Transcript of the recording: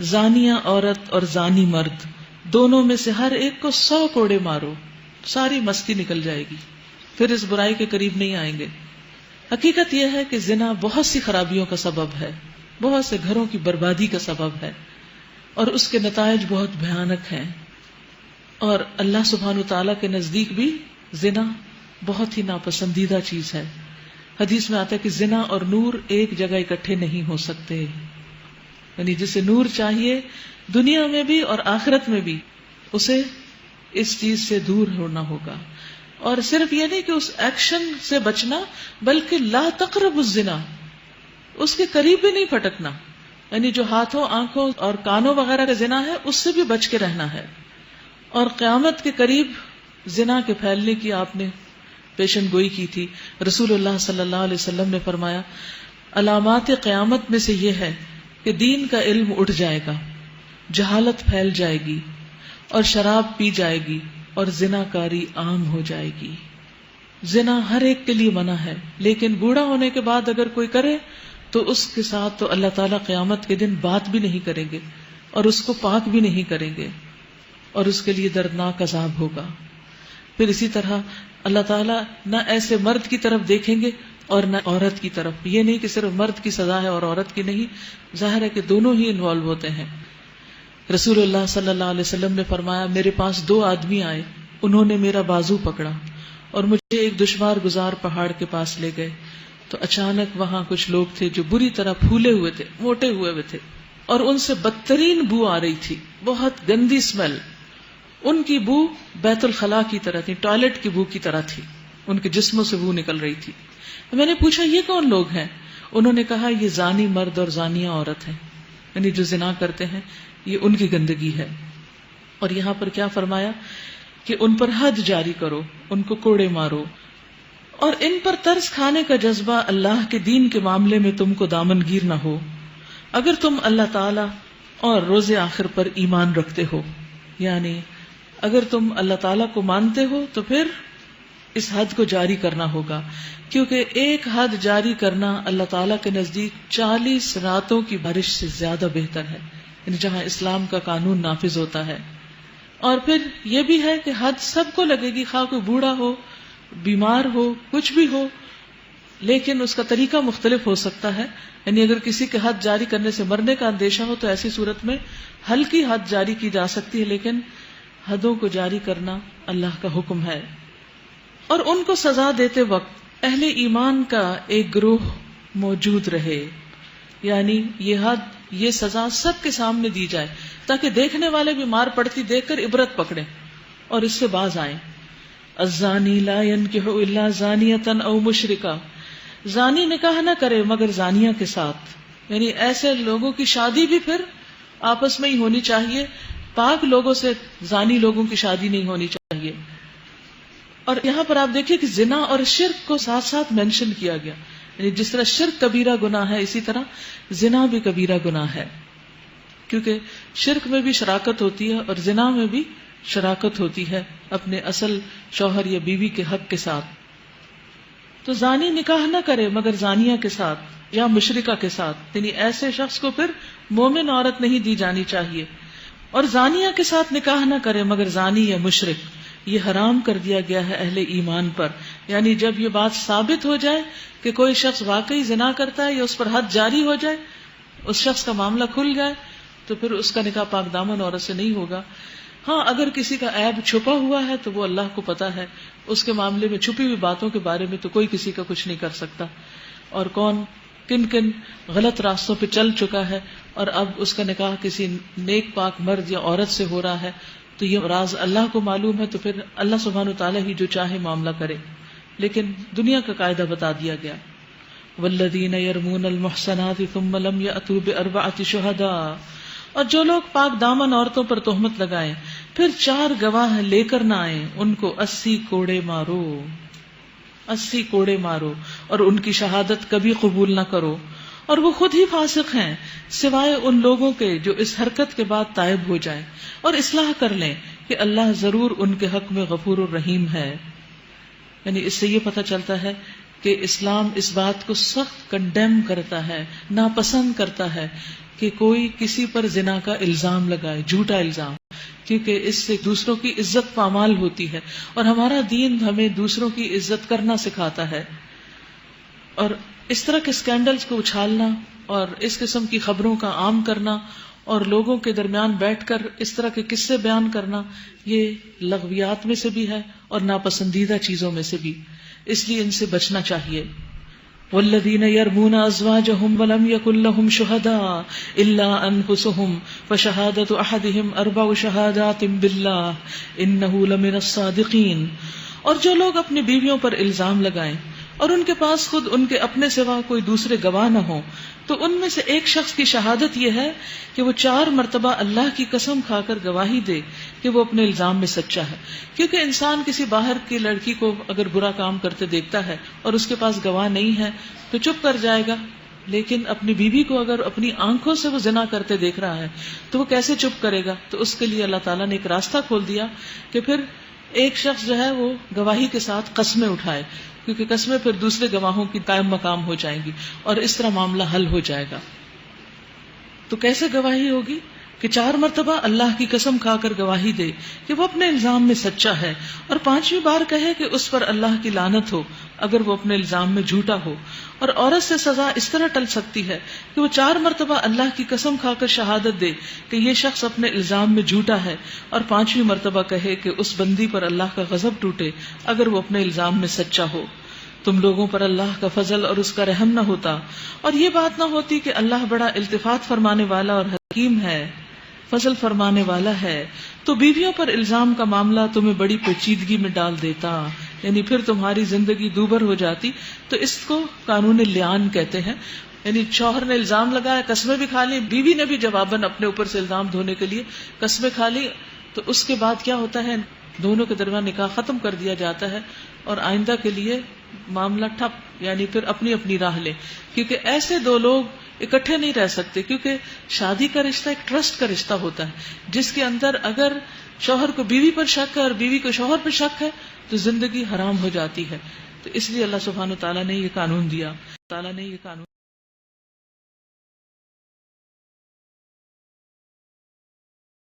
زانیہ عورت اور زانی مرد دونوں میں سے ہر ایک کو 100 کوڑے مارو، ساری مستی نکل جائے گی، پھر اس برائی کے قریب نہیں آئیں گے۔ حقیقت یہ ہے کہ زنا بہت سی خرابیوں کا سبب ہے، بہت سے گھروں کی بربادی کا سبب ہے، اور اس کے نتائج بہت بھیانک ہیں، اور اللہ سبحانہ وتعالی کے نزدیک بھی زنا بہت ہی ناپسندیدہ چیز ہے۔ حدیث میں آتا ہے کہ زنا اور نور ایک جگہ اکٹھے نہیں ہو سکتے، یعنی جسے نور چاہیے دنیا میں بھی اور آخرت میں بھی، اسے اس چیز سے دور ہونا ہوگا۔ اور صرف یہ نہیں کہ اس ایکشن سے بچنا، بلکہ لا تقربوا الزنا، اس کے قریب بھی نہیں پھٹکنا، یعنی جو ہاتھوں، آنکھوں اور کانوں وغیرہ کا زنا ہے اس سے بھی بچ کے رہنا ہے۔ اور قیامت کے قریب زنا کے پھیلنے کی آپ نے پیشن گوئی کی تھی۔ رسول اللہ صلی اللہ علیہ وسلم نے فرمایا علامات قیامت میں سے یہ ہے کہ دین کا علم اٹھ جائے گا، جہالت پھیل جائے گی، اور شراب پی جائے گی، اور زنا کاری عام ہو جائے گی۔ زنا ہر ایک کے لیے منع ہے، لیکن بوڑھا ہونے کے بعد اگر کوئی کرے تو اس کے ساتھ تو اللہ تعالیٰ قیامت کے دن بات بھی نہیں کریں گے اور اس کو پاک بھی نہیں کریں گے، اور اس کے لیے دردناک عذاب ہوگا۔ پھر اسی طرح اللہ تعالیٰ نہ ایسے مرد کی طرف دیکھیں گے اور نہ عورت کی طرف۔ یہ نہیں کہ صرف مرد کی سزا ہے اور عورت کی نہیں، ظاہر ہے کہ دونوں ہی انوالو ہوتے ہیں۔ رسول اللہ صلی اللہ علیہ وسلم نے فرمایا میرے پاس 2 آدمی آئے، انہوں نے میرا بازو پکڑا اور مجھے ایک دشوار گزار پہاڑ کے پاس لے گئے، تو اچانک وہاں کچھ لوگ تھے جو بری طرح پھولے ہوئے تھے، موٹے ہوئے تھے، اور ان سے بدترین بو آ رہی تھی، بہت گندی اسمیل۔ ان کی بو بیت الخلاء کی طرح تھی، ٹوائلٹ کی بو کی طرح تھی، ان کے جسموں سے بو نکل رہی تھی۔ میں نے پوچھا یہ کون لوگ ہیں؟ انہوں نے کہا یہ زانی مرد اور زانیہ عورت ہیں، یعنی جو زنا کرتے ہیں، یہ ان کی گندگی ہے۔ اور یہاں پر کیا فرمایا کہ ان پر حد جاری کرو، ان کو کوڑے مارو، اور ان پر ترس کھانے کا جذبہ اللہ کے دین کے معاملے میں تم کو دامن گیر نہ ہو، اگر تم اللہ تعالی اور روز آخر پر ایمان رکھتے ہو۔ یعنی اگر تم اللہ تعالیٰ کو مانتے ہو تو پھر اس حد کو جاری کرنا ہوگا، کیونکہ ایک حد جاری کرنا اللہ تعالیٰ کے نزدیک 40 راتوں کی بارش سے زیادہ بہتر ہے، یعنی جہاں اسلام کا قانون نافذ ہوتا ہے۔ اور پھر یہ بھی ہے کہ حد سب کو لگے گی، خواہ کوئی بوڑھا ہو، بیمار ہو، کچھ بھی ہو، لیکن اس کا طریقہ مختلف ہو سکتا ہے۔ یعنی اگر کسی کے حد جاری کرنے سے مرنے کا اندیشہ ہو تو ایسی صورت میں ہلکی حد جاری کی جا سکتی ہے، لیکن حدوں کو جاری کرنا اللہ کا حکم ہے۔ اور ان کو سزا دیتے وقت اہل ایمان کا ایک گروہ موجود رہے، یعنی یہ حد، یہ سزا سب کے سامنے دی جائے تاکہ دیکھنے والے بھی مار پڑتی دیکھ کر عبرت پکڑیں اور اس سے باز آئیں۔ الزانی لا ينکح الا زانیۃ او مشرکہ، زانی نکاح نہ کرے مگر زانیہ کے ساتھ، یعنی ایسے لوگوں کی شادی بھی پھر آپس میں ہی ہونی چاہیے، پاک لوگوں سے زانی لوگوں کی شادی نہیں ہونی چاہیے۔ اور یہاں پر آپ دیکھیں کہ زنا اور شرک کو ساتھ ساتھ مینشن کیا گیا، یعنی جس طرح شرک کبیرہ گناہ ہے اسی طرح زنا بھی کبیرہ گناہ ہے، کیونکہ شرک میں بھی شراکت ہوتی ہے اور زنا میں بھی شراکت ہوتی ہے اپنے اصل شوہر یا بیوی کے حق کے ساتھ۔ تو زانی نکاح نہ کرے مگر زانیہ کے ساتھ یا مشرکہ کے ساتھ، یعنی ایسے شخص کو پھر مومن عورت نہیں دی جانی چاہیے۔ اور زانیہ کے ساتھ نکاح نہ کرے مگر زانی یا مشرک، یہ حرام کر دیا گیا ہے اہل ایمان پر۔ یعنی جب یہ بات ثابت ہو جائے کہ کوئی شخص واقعی زنا کرتا ہے یا اس پر حد جاری ہو جائے، اس شخص کا معاملہ کھل جائے، تو پھر اس کا نکاح پاک دامن عورت سے نہیں ہوگا۔ ہاں اگر کسی کا عیب چھپا ہوا ہے تو وہ اللہ کو پتا ہے، اس کے معاملے میں چھپی ہوئی باتوں کے بارے میں تو کوئی کسی کا کچھ نہیں کر سکتا، اور کون کن کن غلط راستوں پہ چل چکا ہے اور اب اس کا نکاح کسی نیک پاک مرد یا عورت سے ہو رہا ہے، تو یہ راز اللہ کو معلوم ہے، تو پھر اللہ سبحانہ وتعالی ہی جو چاہے معاملہ کرے۔ لیکن دنیا کا قاعدہ بتا دیا گیا، والذین یرمون المحصنات ثم لم یأتوا بأربعة شہداء، اور جو لوگ پاک دامن عورتوں پر تہمت لگائیں پھر 4 گواہ لے کر نہ آئیں، ان کو 80 کوڑے مارو، 80 کوڑے مارو، اور ان کی شہادت کبھی قبول نہ کرو، اور وہ خود ہی فاسق ہیں سوائے ان لوگوں کے جو اس حرکت کے بعد تائب ہو جائیں اور اصلاح کر لیں کہ اللہ ضرور ان کے حق میں غفور الرحیم ہے۔ یعنی اس سے یہ پتہ چلتا ہے کہ اسلام اس بات کو سخت کنڈیم کرتا ہے، ناپسند کرتا ہے کہ کوئی کسی پر زنا کا الزام لگائے، جھوٹا الزام، کیونکہ اس سے دوسروں کی عزت پامال ہوتی ہے، اور ہمارا دین ہمیں دوسروں کی عزت کرنا سکھاتا ہے. اور اس طرح کے سکینڈلز کو اچھالنا اور اس قسم کی خبروں کا عام کرنا اور لوگوں کے درمیان بیٹھ کر اس طرح کے قصے بیان کرنا، یہ لغویات میں سے بھی ہے اور ناپسندیدہ چیزوں میں سے بھی، اس لیے ان سے بچنا چاہیے. والذین یرمون ازواجہم ولم یکن لہم شہداء الا انفسہم فشہادۃ احدہم 4 شہادات باللہ انہ لمن الصادقین. اور جو لوگ اپنی بیویوں پر الزام لگائیں اور ان کے پاس خود ان کے اپنے سوا کوئی دوسرے گواہ نہ ہوں، تو ان میں سے ایک شخص کی شہادت یہ ہے کہ وہ 4 مرتبہ اللہ کی قسم کھا کر گواہی دے کہ وہ اپنے الزام میں سچا ہے. کیونکہ انسان کسی باہر کی لڑکی کو اگر برا کام کرتے دیکھتا ہے اور اس کے پاس گواہ نہیں ہے تو چپ کر جائے گا، لیکن اپنی بیوی کو اگر اپنی آنکھوں سے وہ زنا کرتے دیکھ رہا ہے تو وہ کیسے چپ کرے گا؟ تو اس کے لیے اللہ تعالیٰ نے ایک راستہ کھول دیا کہ پھر ایک شخص جو ہے وہ گواہی کے ساتھ قسمیں اٹھائے، کیونکہ قسمیں پھر دوسرے گواہوں کی قائم مقام ہو جائیں گی اور اس طرح معاملہ حل ہو جائے گا. تو کیسے گواہی ہوگی؟ کہ 4 مرتبہ اللہ کی قسم کھا کر گواہی دے کہ وہ اپنے الزام میں سچا ہے، اور 5ویں بار کہے کہ اس پر اللہ کی لعنت ہو اگر وہ اپنے الزام میں جھوٹا ہو. اور عورت سے سزا اس طرح ٹل سکتی ہے کہ وہ 4 مرتبہ اللہ کی قسم کھا کر شہادت دے کہ یہ شخص اپنے الزام میں جھوٹا ہے، اور 5ویں مرتبہ کہے کہ اس بندی پر اللہ کا غضب ٹوٹے اگر وہ اپنے الزام میں سچا ہو. تم لوگوں پر اللہ کا فضل اور اس کا رحم نہ ہوتا، اور یہ بات نہ ہوتی کہ اللہ بڑا التفات فرمانے والا اور حکیم ہے، فضل فرمانے والا ہے، تو بیویوں پر الزام کا معاملہ تمہیں بڑی پیچیدگی میں ڈال دیتا، یعنی پھر تمہاری زندگی دوبر ہو جاتی. تو اس کو قانون لیان کہتے ہیں. یعنی شوہر نے الزام لگایا، قسمیں بھی کھا لی، بیوی نے بھی جواباً اپنے اوپر سے الزام دھونے کے لیے قسمیں کھا لی، تو اس کے بعد کیا ہوتا ہے؟ دونوں کے درمیان نکاح ختم کر دیا جاتا ہے اور آئندہ کے لیے معاملہ ٹھپ، یعنی پھر اپنی اپنی راہ لیں. کیونکہ ایسے 2 لوگ اکٹھے نہیں رہ سکتے، کیونکہ شادی کا رشتہ ایک ٹرسٹ کا رشتہ ہوتا ہے جس کے اندر اگر شوہر کو بیوی پر شک ہے اور بیوی کو شوہر پر شک ہے تو زندگی حرام ہو جاتی ہے. تو اس لیے اللہ سبحانہ و تعالیٰ نے یہ قانون دیا.